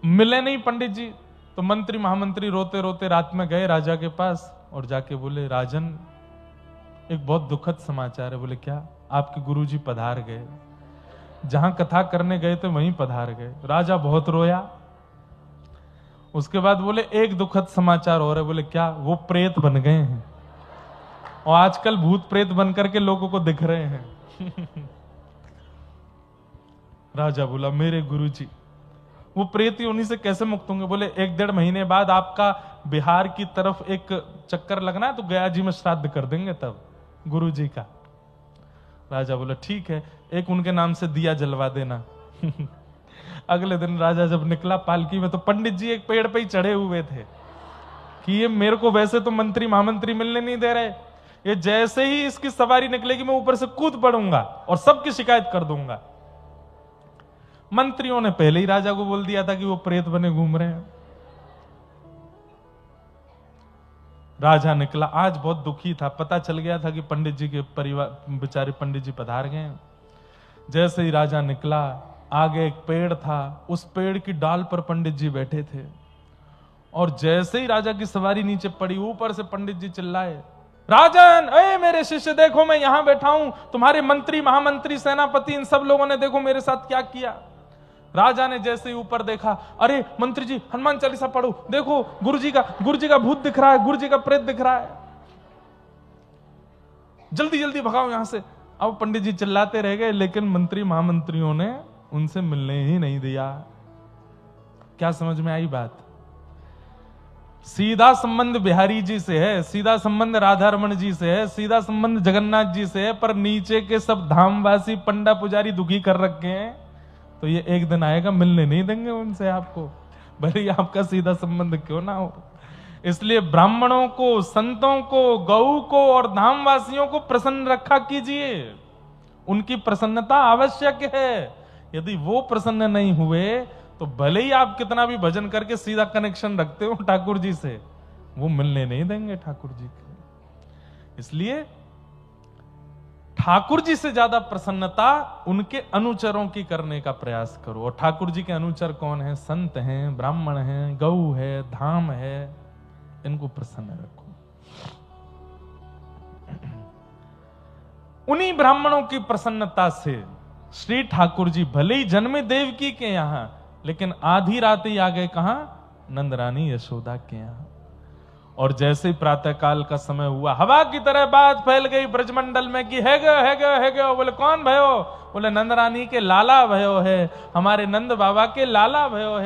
मिले नहीं पंडित जी। तो मंत्री महामंत्री रोते रोते रात में गए राजा के पास और जाके बोले, राजन एक बहुत दुखद समाचार है। बोले क्या? आपके गुरुजी पधार गए, जहां कथा करने गए थे वहीं पधार गए। राजा बहुत रोया। उसके बाद बोले एक दुखद समाचार और है। बोले क्या? वो प्रेत बन गए हैं और आजकल भूत प्रेत बन करके लोगों को दिख रहे हैं। राजा बोला, मेरे गुरुजी वो प्रेत योनि से कैसे मुक्त होंगे? बोले 1-1.5 महीने बाद आपका बिहार की तरफ एक चक्कर लगना है तो गया जी में श्राद्ध कर देंगे तब गुरुजी का। राजा बोला ठीक है, एक उनके नाम से दिया जलवा देना। अगले दिन राजा जब निकला पालकी में तो पंडित जी एक पेड़ पे ही चढ़े हुए थे कि ये मेरे को वैसे तो मंत्री महामंत्री मिलने नहीं दे रहे, ये जैसे ही इसकी सवारी निकलेगी मैं ऊपर से कूद पड़ूंगा और सबकी शिकायत कर दूंगा। मंत्रियों ने पहले ही राजा को बोल दिया था कि वो प्रेत बने घूम रहे हैं। राजा निकला, आज बहुत दुखी था, पता चल गया था कि पंडित जी के परिवार बेचारे पंडित जी पधार गए। जैसे ही राजा निकला, आगे एक पेड़ था, उस पेड़ की डाल पर पंडित जी बैठे थे और जैसे ही राजा की सवारी नीचे पड़ी, ऊपर से पंडित जी चिल्लाए, राजन, अरे मेरे शिष्य देखो मैं यहां बैठा हूं, तुम्हारे मंत्री महामंत्री सेनापति इन सब लोगों ने देखो मेरे साथ क्या किया। राजा ने जैसे ही ऊपर देखा, अरे मंत्री जी हनुमान चालीसा पढ़ो, देखो गुरुजी का भूत दिख रहा है, गुरुजी का प्रेत दिख रहा है, जल्दी जल्दी भगाओ यहां से। अब पंडित जी चिल्लाते रह गए, लेकिन मंत्री महामंत्रियों ने उनसे मिलने ही नहीं दिया। क्या समझ में आई बात? सीधा संबंध बिहारी जी से है, सीधा संबंध राधा रमन जी से है, सीधा संबंध जगन्नाथ जी से है, पर नीचे के सब धामवासी पंडा पुजारी दुखी कर रखे हैं। तो ये एक दिन आएगा मिलने नहीं देंगे उनसे आपको, भले ही आपका सीधा संबंध क्यों ना हो। इसलिए ब्राह्मणों को, संतों को, गौ को और धामवासियों को प्रसन्न रखा कीजिए, उनकी प्रसन्नता आवश्यक है। यदि वो प्रसन्न नहीं हुए तो भले ही आप कितना भी भजन करके सीधा कनेक्शन रखते हो ठाकुर जी से, वो मिलने नहीं देंगे ठाकुर जी के। इसलिए ठाकुर जी से ज्यादा प्रसन्नता उनके अनुचरों की करने का प्रयास करो। और ठाकुर जी के अनुचर कौन है? संत हैं, ब्राह्मण हैं, गौ है, धाम है, इनको प्रसन्न रखो। उन्हीं ब्राह्मणों की प्रसन्नता से श्री ठाकुर जी भले ही जन्मे देवकी के यहां, लेकिन आधी रात ही आ गए कहां? नंदरानी यशोदा के यहां। और जैसे ही प्रातःकाल का समय हुआ, हवा की तरह बात फैल गई ब्रजमंडल में कि है गयो। बोले कौन भयो? बोले नंदरानी के लाला भयो है, हमारे नंद बाबा के लाला भयो है।